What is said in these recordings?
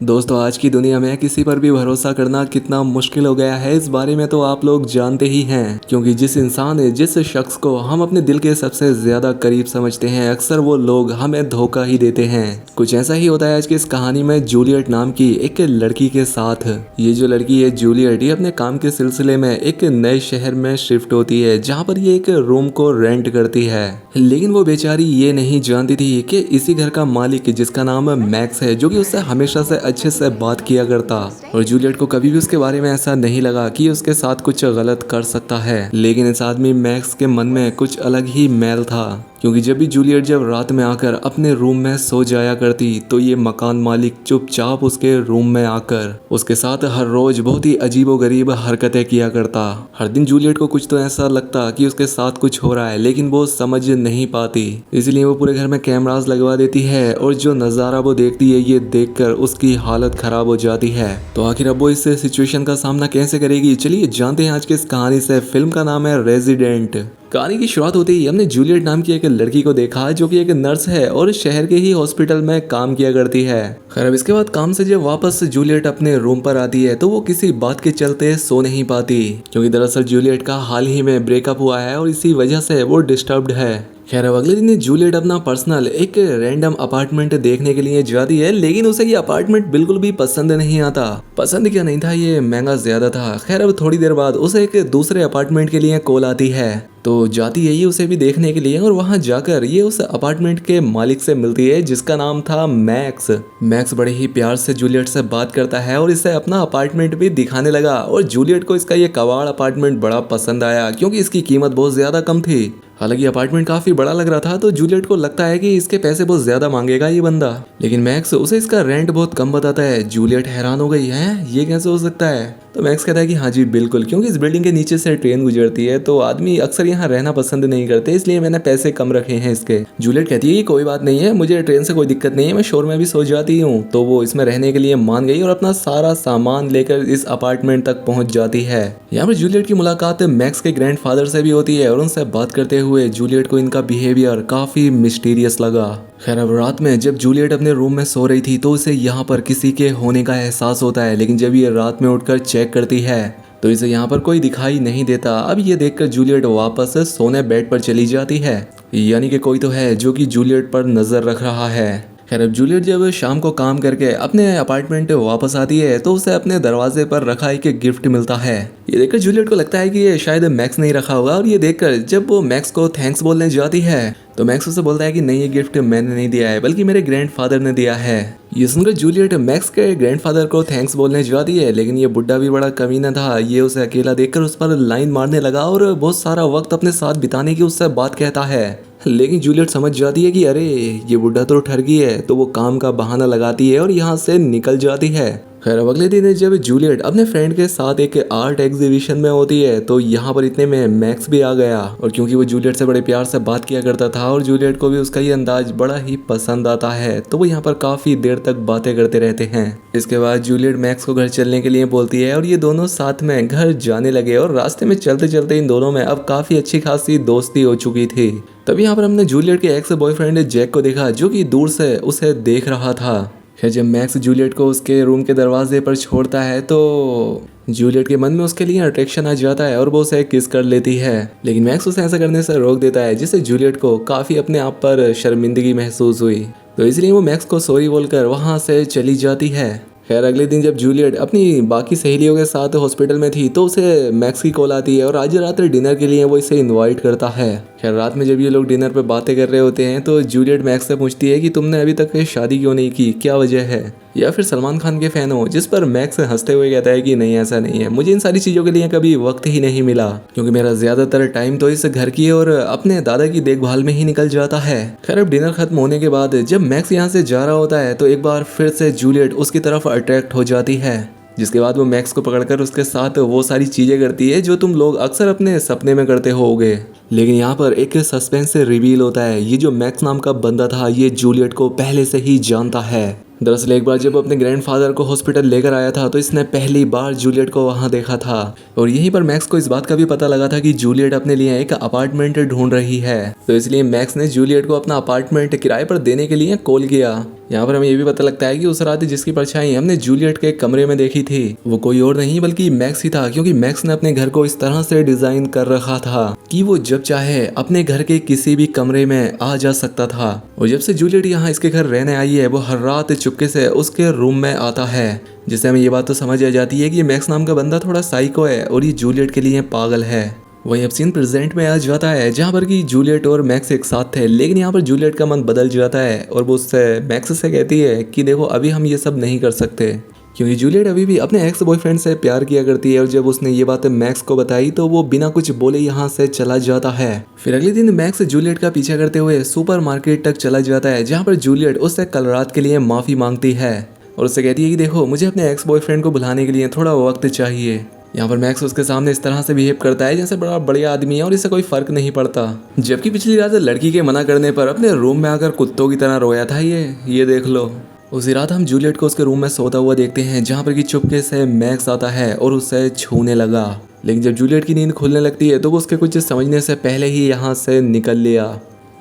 दोस्तों आज की दुनिया में किसी पर भी भरोसा करना कितना मुश्किल हो गया है, इस बारे में तो आप लोग जानते ही हैं। क्योंकि जिस शख्स को हम अपने दिल के सबसे ज्यादा करीब समझते हैं, अक्सर वो लोग हमें धोखा ही देते हैं। कुछ ऐसा ही होता है आज की इस कहानी में जूलियट नाम की एक लड़की के साथ। ये जो लड़की है जूलियट, ये अपने काम के सिलसिले में एक नए शहर में शिफ्ट होती है, जहाँ पर ये एक रूम को रेंट करती है। लेकिन वो बेचारी ये नहीं जानती थी कि इसी घर का मालिक, जिसका नाम मैक्स है, जो कि उससे हमेशा से अच्छे से बात किया करता। और जूलियट को कभी भी उसके बारे में ऐसा नहीं लगा कि उसके साथ कुछ गलत कर सकता है। लेकिन इस आदमी मैक्स के मन में कुछ अलग ही मैल था। क्योंकि जब भी जूलियट जब रात में आकर अपने रूम में सो जाया करती, तो ये मकान मालिक चुपचाप उसके रूम में आकर उसके साथ हर रोज बहुत ही अजीबोगरीब हरकतें किया करता। हर दिन जूलियट को कुछ तो ऐसा लगता कि उसके साथ कुछ हो रहा है, लेकिन वो समझ नहीं पाती। इसलिए वो पूरे घर में कैमरास लगवा देती है, और जो नज़ारा वो देखती है, ये देखकर उसकी हालत खराब हो जाती है। तो आखिर अब वो इस सिचुएशन का सामना कैसे करेगी, चलिए जानते हैं आज के इस कहानी से। फिल्म का नाम है रेजिडेंट। कहानी की शुरुआत होते ही हमने जूलियट नाम की एक लड़की को देखा, जो कि एक नर्स है और शहर के ही हॉस्पिटल में काम किया करती है। खैर अब इसके बाद काम से जब वापस जूलियट अपने रूम पर आती है, तो वो किसी बात के चलते सो नहीं पाती। क्योंकि दरअसल जूलियट का हाल ही में ब्रेकअप हुआ है और इसी वजह से वो डिस्टर्ब्ड है। खैर अब अगले दिन जूलियट अपना पर्सनल एक रैंडम अपार्टमेंट देखने के लिए जाती है, लेकिन उसे ये अपार्टमेंट बिल्कुल भी पसंद नहीं आता। पसंद क्या नहीं था, ये महंगा ज्यादा था। खैर अब थोड़ी देर बाद उसे एक दूसरे अपार्टमेंट के लिए कॉल आती है, तो जाती है ये उसे भी देखने के लिए। और वहां जाकर ये उस अपार्टमेंट के मालिक से मिलती है, जिसका नाम था मैक्स। मैक्स बड़े ही प्यार से जूलियट से बात करता है और इसे अपना अपार्टमेंट भी दिखाने लगा। और जूलियट को इसका ये कबाड़ अपार्टमेंट बड़ा पसंद आया, क्योंकि इसकी कीमत बहुत ज्यादा कम थी। हालांकि अपार्टमेंट काफी बड़ा लग रहा था, तो जूलियट को लगता है कि इसके पैसे बहुत ज्यादा मांगेगा ये बंदा। लेकिन मैक्स उसे इसका रेंट बहुत कम बताता है। जूलियट हैरान हो गई है, ये कैसे हो सकता है। तो मैक्स कहता है कि हाँ जी बिल्कुल, क्योंकि इस बिल्डिंग के नीचे से ट्रेन गुजरती है, तो आदमी अक्सर यहाँ रहना पसंद नहीं करते, इसलिए मैंने पैसे कम रखे हैं इसके। जूलियट कहती है कि कोई बात नहीं है, मुझे ट्रेन से कोई दिक्कत नहीं है, मैं शोर में भी सो जाती हूँ। तो वो इसमें रहने के लिए मान गई और अपना सारा सामान लेकर इस अपार्टमेंट तक पहुंच जाती है। यहाँ पर जूलियट की मुलाकात मैक्स के ग्रैंडफादर से भी होती है, और उनसे बात करते हुए जूलियट को इनका बिहेवियर काफी मिस्टीरियस लगा। खैर अब रात में जब जूलियट अपने रूम में सो रही थी, तो उसे यहाँ पर किसी के होने का एहसास होता है। लेकिन जब ये रात में उठकर चेक करती है, तो इसे यहाँ पर कोई दिखाई नहीं देता। अब ये देखकर जूलियट वापस सोने बेड पर चली जाती है, यानी कि कोई तो है जो कि जूलियट पर नजर रख रहा है। खैर अब जूलियट जब शाम को काम करके अपने अपार्टमेंट वापस आती है, तो उसे अपने दरवाजे पर रखा एक गिफ्ट मिलता है। ये देखकर जूलियट को लगता है कि ये शायद मैक्स नहीं रखा होगा। और ये देखकर जब वो मैक्स को थैंक्स बोलने जाती है, तो मैक्स उसे बोलता है कि नहीं, ये गिफ्ट मैंने नहीं दिया है, बल्कि मेरे ग्रैंडफादर ने दिया है। ये सुनकर जूलियट मैक्स के ग्रैंडफादर को थैंक्स बोलने जाती है, लेकिन ये बुड्ढा भी बड़ा कमीना था। ये उसे अकेला देखकर उस पर लाइन मारने लगा और बहुत सारा वक्त अपने साथ बिताने की उससे बात कहता है। लेकिन जूलियट समझ जाती है कि अरे ये बुड्ढा तो ठगी है, तो वो काम का बहाना लगाती है और यहाँ से निकल जाती है। खैर अब अगले दिन जब जूलियट अपने फ्रेंड के साथ एक आर्ट एग्जीबिशन में होती है, तो यहाँ पर इतने में मैक्स भी आ गया। और क्योंकि वो जूलियट से बड़े प्यार से बात किया करता था और जूलियट को भी उसका ये अंदाज बड़ा ही पसंद आता है, तो वो यहाँ पर काफी देर तक बातें करते रहते हैं। इसके बाद जूलियट मैक्स को घर चलने के लिए बोलती है, और ये दोनों साथ में घर जाने लगे। और रास्ते में चलते चलते इन दोनों में अब काफी अच्छी खासी दोस्ती हो चुकी थी। तभी यहाँ पर हमने जूलियट के एक्स बॉयफ्रेंड जैक को देखा, जो कि दूर से उसे देख रहा था। खैर जब मैक्स जूलियट को उसके रूम के दरवाजे पर छोड़ता है, तो जूलियट के मन में उसके लिए अट्रैक्शन आ जाता है और वो उसे किस कर लेती है। लेकिन मैक्स उसे ऐसा करने से रोक देता है, जिससे जूलियट को काफी अपने आप पर शर्मिंदगी महसूस हुई। तो इसलिए वो मैक्स को सॉरी बोलकर वहां से चली जाती है। खैर अगले दिन जब जूलियट अपनी बाकी सहेलियों के साथ हॉस्पिटल में थी, तो उसे मैक्स की कॉल आती है और आज रात डिनर के लिए वो इसे इनवाइट करता है। खैर रात में जब ये लोग डिनर पे बातें कर रहे होते हैं, तो जूलियट मैक्स से पूछती है कि तुमने अभी तक शादी क्यों नहीं की, क्या वजह है, या फिर सलमान खान के फैन हो। जिस पर मैक्स हंसते हुए कहता है कि नहीं, ऐसा नहीं है, मुझे इन सारी चीज़ों के लिए कभी वक्त ही नहीं मिला, क्योंकि मेरा ज़्यादातर टाइम तो इस घर की और अपने दादा की देखभाल में ही निकल जाता है। खैर अब डिनर खत्म होने के बाद जब मैक्स यहाँ से जा रहा होता है, तो एक बार फिर से जूलियट उसकी तरफ अट्रैक्ट हो जाती है, जिसके बाद वो मैक्स को पकड़कर उसके साथ वो सारी चीज़ें करती है जो तुम लोग अक्सर अपने सपने में करते होगे। लेकिन यहाँ पर एक सस्पेंस से रिवील होता है, ये जो मैक्स नाम का बंदा था, ये जूलियट को पहले से ही जानता है। दरअसल एक बार जब अपने ग्रैंडफादर को हॉस्पिटल लेकर आया था तो इसने पहली बार जूलियट को वहां देखा था और यहीं पर मैक्स को इस बात का भी पता लगा था कि जूलियट अपने लिए एक अपार्टमेंट ढूंढ रही है। तो इसलिए मैक्स ने जूलियट को अपना अपार्टमेंट किराए पर देने के लिए कॉल किया। यहाँ पर हमें ये भी पता लगता है कि उस रात जिसकी परछाई हमने जूलियट के कमरे में देखी थी वो कोई और नहीं बल्कि मैक्स ही था, क्योंकि मैक्स ने अपने घर को इस तरह से डिजाइन कर रखा था कि वो जब चाहे अपने घर के किसी भी कमरे में आ जा सकता था। और जब से जूलियट यहाँ इसके घर रहने आई है वो हर रात चुपके से उसके रूम में आता है, जिससे हमें ये बात तो समझ आ जाती है कि मैक्स नाम का बंदा थोड़ा साइको है और ये जूलियट के लिए पागल है। वही अब सीन प्रेजेंट में आ जाता है जहाँ पर कि जूलियट और मैक्स एक साथ थे, लेकिन यहाँ पर जूलियट का मन बदल जाता है और वो उससे मैक्स से कहती है कि देखो अभी हम ये सब नहीं कर सकते, क्योंकि जूलियट अभी भी अपने एक्स बॉयफ्रेंड से प्यार किया करती है। और जब उसने ये बात मैक्स को बताई तो वो बिना कुछ बोले यहाँ से चला जाता है। फिर अगले दिन मैक्स जूलियट का पीछा करते हुए सुपरमार्केट तक चला जाता है, जहाँ पर जूलियट उससे कल रात के लिए माफी मांगती है और उससे कहती है कि देखो मुझे अपने एक्स बॉयफ्रेंड को बुलाने के लिए थोड़ा वक्त चाहिए। यहाँ पर मैक्स उसके सामने इस तरह से बिहेव करता है जैसे बड़ा बढ़िया आदमी है और इससे कोई फर्क नहीं पड़ता, जबकि पिछली रात लड़की के मना करने पर अपने रूम में आकर कुत्तों की तरह रोया था ये देख लो। उसी रात हम जूलियट को उसके रूम में सोता हुआ देखते हैं, जहाँ पर कि चुपके से मैक्स आता है और उसे छूने लगा। लेकिन जब जूलियट की नींद खुलने लगती है तो वो उसके कुछ समझने से पहले ही यहाँ से निकल लिया।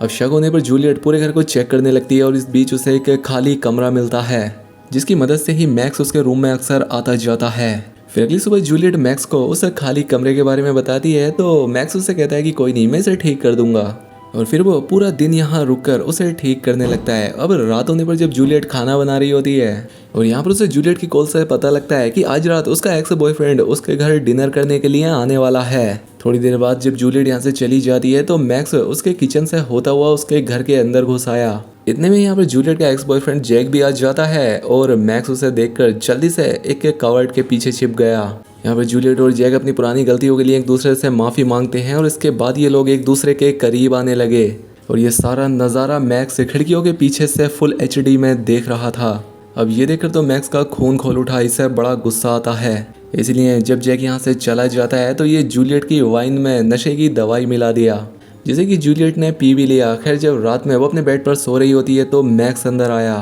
अब शक होने पर जूलियट पूरे घर को चेक करने लगती है और इस बीच उसे एक खाली कमरा मिलता है, जिसकी मदद से ही मैक्स उसके रूम में अक्सर आता जाता है। फिर अगली सुबह जूलियट मैक्स को उस खाली कमरे के बारे में बताती है तो मैक्स उससे कहता है कि कोई नहीं, मैं इसे ठीक कर दूंगा। और फिर वो पूरा दिन यहाँ रुककर उसे ठीक करने लगता है। अब रात होने पर जब जूलियट खाना बना रही होती है और यहाँ पर उसे जूलियट की कॉल से पता लगता है कि आज रात उसका एक्स बॉयफ्रेंड उसके घर डिनर करने के लिए आने वाला है। थोड़ी देर बाद जब जूलियट यहाँ से चली जाती है तो मैक्स उसके किचन से होता हुआ उसके घर के अंदर घुस आया। इतने में यहाँ पर जूलियट का एक्स बॉयफ्रेंड जैक भी आ जाता है और मैक्स उसे देखकर जल्दी से एक कवर्ड के पीछे छिप गया। यहाँ पर जूलियट और जैक अपनी पुरानी गलतियों के लिए एक दूसरे से माफी मांगते हैं और इसके बाद ये लोग एक दूसरे के करीब आने लगे। और ये सारा नज़ारा मैक्स खिड़कियों के पीछे से फुल HD में देख रहा था। अब ये देखकर तो मैक्स का खून खोल उठा, इससे बड़ा गुस्सा आता है। इसलिए जब जैक यहाँ से चला जाता है तो ये जूलियट की वाइन में नशे की दवाई मिला दिया, जिसे कि जूलियट ने पी भी लिया। खैर जब रात में वो अपने बेड पर सो रही होती है तो मैक्स अंदर आया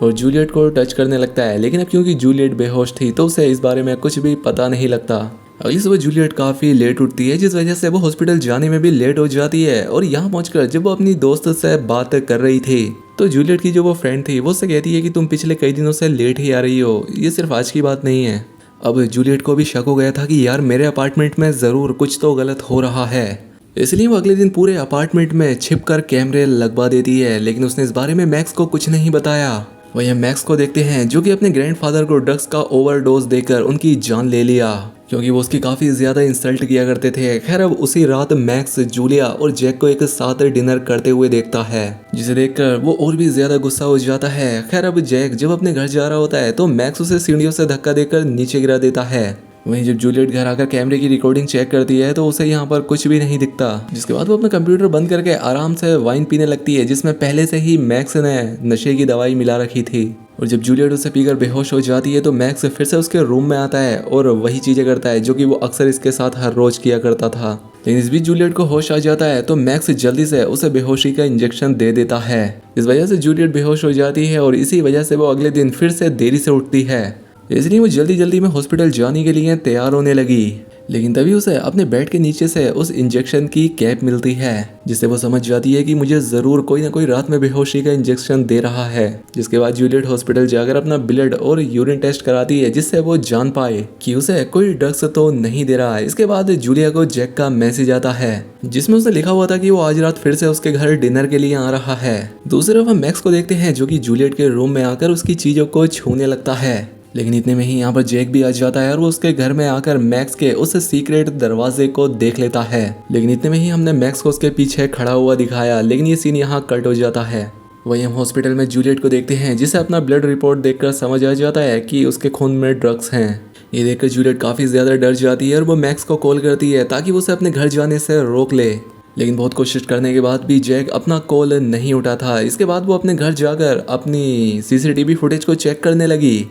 और जूलियट को टच करने लगता है, लेकिन अब क्योंकि जूलियट बेहोश थी तो उसे इस बारे में कुछ भी पता नहीं लगता। अगली सुबह जूलियट काफ़ी लेट उठती है, जिस वजह से वो हॉस्पिटल जाने में भी लेट हो जाती है। और यहाँ पहुंचकर जब वो अपनी दोस्त से बात कर रही थी तो जूलियट की जो वो फ्रेंड थी वो उससे कहती है कि तुम पिछले कई दिनों से लेट ही आ रही हो, ये सिर्फ आज की बात नहीं है। अब जूलियट को भी शक हो गया था कि यार मेरे अपार्टमेंट में ज़रूर कुछ तो गलत हो रहा है, इसलिए वो अगले दिन पूरे अपार्टमेंट में छिपकर कैमरे लगवा देती है। लेकिन उसने इस बारे में मैक्स को कुछ नहीं बताया। वहीं मैक्स को देखते हैं जो कि अपने ग्रैंडफादर को ड्रग्स का ओवरडोज देकर उनकी जान ले लिया, क्योंकि वो उसकी काफ़ी ज़्यादा इंसल्ट किया करते थे। खैर अब उसी रात मैक्स जूलिया और जैक को एक साथ डिनर करते हुए देखता है, जिसे देखकर वो और भी ज़्यादा गुस्सा हो जाता है। खैर अब जैक जब अपने घर जा रहा होता है तो मैक्स उसे सीढ़ियों से धक्का देकर नीचे गिरा देता है। वहीं जब जूलियट घर आकर कैमरे की रिकॉर्डिंग चेक करती है तो उसे यहाँ पर कुछ भी नहीं दिखता, जिसके बाद वो अपना कंप्यूटर बंद करके आराम से वाइन पीने लगती है, जिसमें पहले से ही मैक्स ने नशे की दवाई मिला रखी थी। और जब जूलियट उसे पीकर बेहोश हो जाती है तो मैक्स फिर से उसके रूम में आता है और वही चीज़ें करता है जो कि वो अक्सर इसके साथ हर रोज किया करता था। लेकिन इस बीच जूलियट को होश आ जाता है तो मैक्स जल्दी से उसे बेहोशी का इंजेक्शन दे देता है। इस वजह से जूलियट बेहोश हो जाती है और इसी वजह से वो अगले दिन फिर से देरी से उठती है, इसलिए वो जल्दी जल्दी में हॉस्पिटल जाने के लिए तैयार होने लगी। लेकिन तभी उसे अपने बेड के नीचे से उस इंजेक्शन की कैप मिलती है, जिससे वो समझ जाती है कि मुझे ज़रूर कोई ना कोई रात में बेहोशी का इंजेक्शन दे रहा है। जिसके बाद जूलियट हॉस्पिटल जाकर अपना ब्लड और यूरिन टेस्ट कराती है, जिससे वो जान पाए कि उसे कोई ड्रग्स तो नहीं दे रहा है। इसके बाद जूलिया को जैक का मैसेज आता है, जिसमें उसने लिखा हुआ था कि वो आज रात फिर से उसके घर डिनर के लिए आ रहा है। दूसरी तरफ हम मैक्स को देखते हैं जो कि जूलियट के रूम में आकर उसकी चीज़ों को छूने लगता है। लेकिन इतने में ही यहाँ पर जैक भी आ जाता है और वो उसके घर में आकर मैक्स के उस सीक्रेट दरवाजे को देख लेता है। लेकिन इतने में ही हमने मैक्स को उसके पीछे खड़ा हुआ दिखाया, लेकिन ये सीन यहाँ कट हो जाता है। वहीं हम हॉस्पिटल में जूलियट को देखते हैं, जिसे अपना ब्लड रिपोर्ट देखकर समझ आ जाता है कि उसके खून में ड्रग्स हैं। ये देखकर जूलियट काफ़ी ज़्यादा डर जाती है और वो मैक्स को कॉल करती है ताकि वो उसे अपने घर जाने से रोक ले। लेकिन बहुत कोशिश करने के बाद भी जैक अपना कॉल नहीं उठा था। इसके बाद वो अपने घर जाकर अपनी CCTV फुटेज को चेक करने लगी,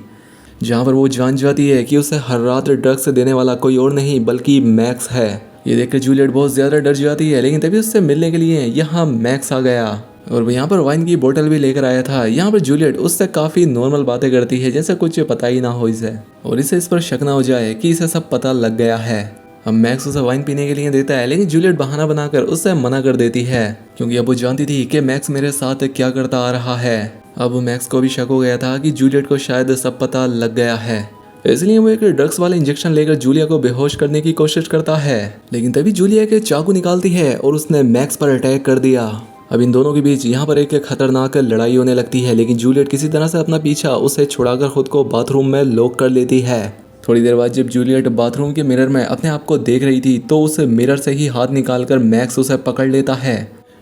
जहाँ पर वो जान जाती है कि उसे हर रात ड्रग्स देने वाला कोई और नहीं बल्कि मैक्स है। ये देखकर जूलियट बहुत ज़्यादा डर जाती है, लेकिन तभी उससे मिलने के लिए यहाँ मैक्स आ गया। और यहाँ पर वाइन की बोतल भी लेकर आया था। यहाँ पर जूलियट उससे काफ़ी नॉर्मल बातें करती है जैसे कुछ पता ही ना हो इसे, और इसे इस पर शक ना हो जाए कि इसे सब पता लग गया है। अब मैक्स उसे वाइन पीने के लिए देता है, लेकिन जूलियट बहाना बनाकर उससे मना कर देती है क्योंकि अब वो जानती थी कि मैक्स मेरे साथ क्या करता आ रहा है। अब मैक्स को भी शक हो गया था कि जूलियट को शायद सब पता लग गया है, इसलिए वो एक ड्रग्स वाले इंजेक्शन लेकर जूलिया को बेहोश करने की कोशिश करता है। लेकिन तभी जूलिया के चाकू निकालती है और उसने मैक्स पर अटैक कर दिया। अब इन दोनों के बीच यहाँ पर एक खतरनाक लड़ाई होने लगती है, लेकिन जूलियट किसी तरह से अपना पीछा उसे छुड़ाकर खुद को बाथरूम में लॉक कर लेती है। थोड़ी देर बाद जब जूलियट बाथरूम के मिरर में अपने आप को देख रही थी तो उस मिरर से ही हाथ निकालकर मैक्स उसे पकड़ लेता है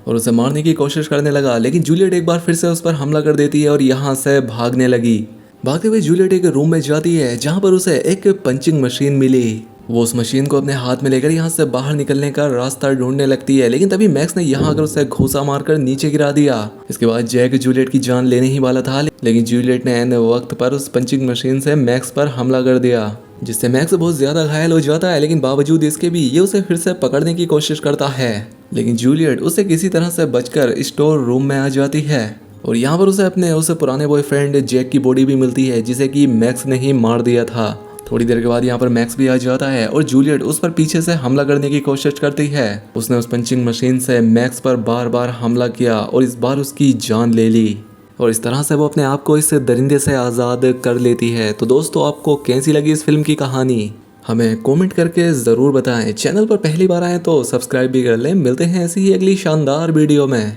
और उसे मारने की कोशिश करने लगा, लेकिन जूलियट एक बार फिर से उस पर हमला कर देती है और यहाँ से भागने लगी। भागते हुए जूलियट एक रूम में जाती है जहाँ पर उसे एक पंचिंग मशीन मिली। वो उस मशीन को अपने हाथ में लेकर यहाँ से बाहर निकलने का रास्ता ढूंढने लगती है, लेकिन तभी मैक्स ने यहाँ आकर उसे घूसा मारकर नीचे गिरा दिया। इसके बाद जैक जूलियट की जान लेने ही वाला था, लेकिन जूलियट ने ऐन वक्त पर उस पंचिंग मशीन से मैक्स पर हमला कर दिया, जिससे मैक्स बहुत ज्यादा घायल हो जाता है। लेकिन बावजूद इसके भी ये उसे फिर से पकड़ने की कोशिश करता है, लेकिन जूलियट उसे किसी तरह से बचकर स्टोर रूम में आ जाती है और यहाँ पर उसे पुराने बॉयफ्रेंड जैक की बॉडी भी मिलती है जिसे कि मैक्स ने ही मार दिया था। थोड़ी देर के बाद यहाँ पर मैक्स भी आ जाता है और जूलियट उस पर पीछे से हमला करने की कोशिश करती है। उसने उस पंचिंग मशीन से मैक्स पर बार बार हमला किया और इस बार उसकी जान ले ली और इस तरह से वो अपने आप को इस दरिंदे से आज़ाद कर लेती है। तो दोस्तों, आपको कैसी लगी इस फिल्म की कहानी हमें कमेंट करके ज़रूर बताएं। चैनल पर पहली बार आए तो सब्सक्राइब भी कर लें। मिलते हैं ऐसी ही अगली शानदार वीडियो में।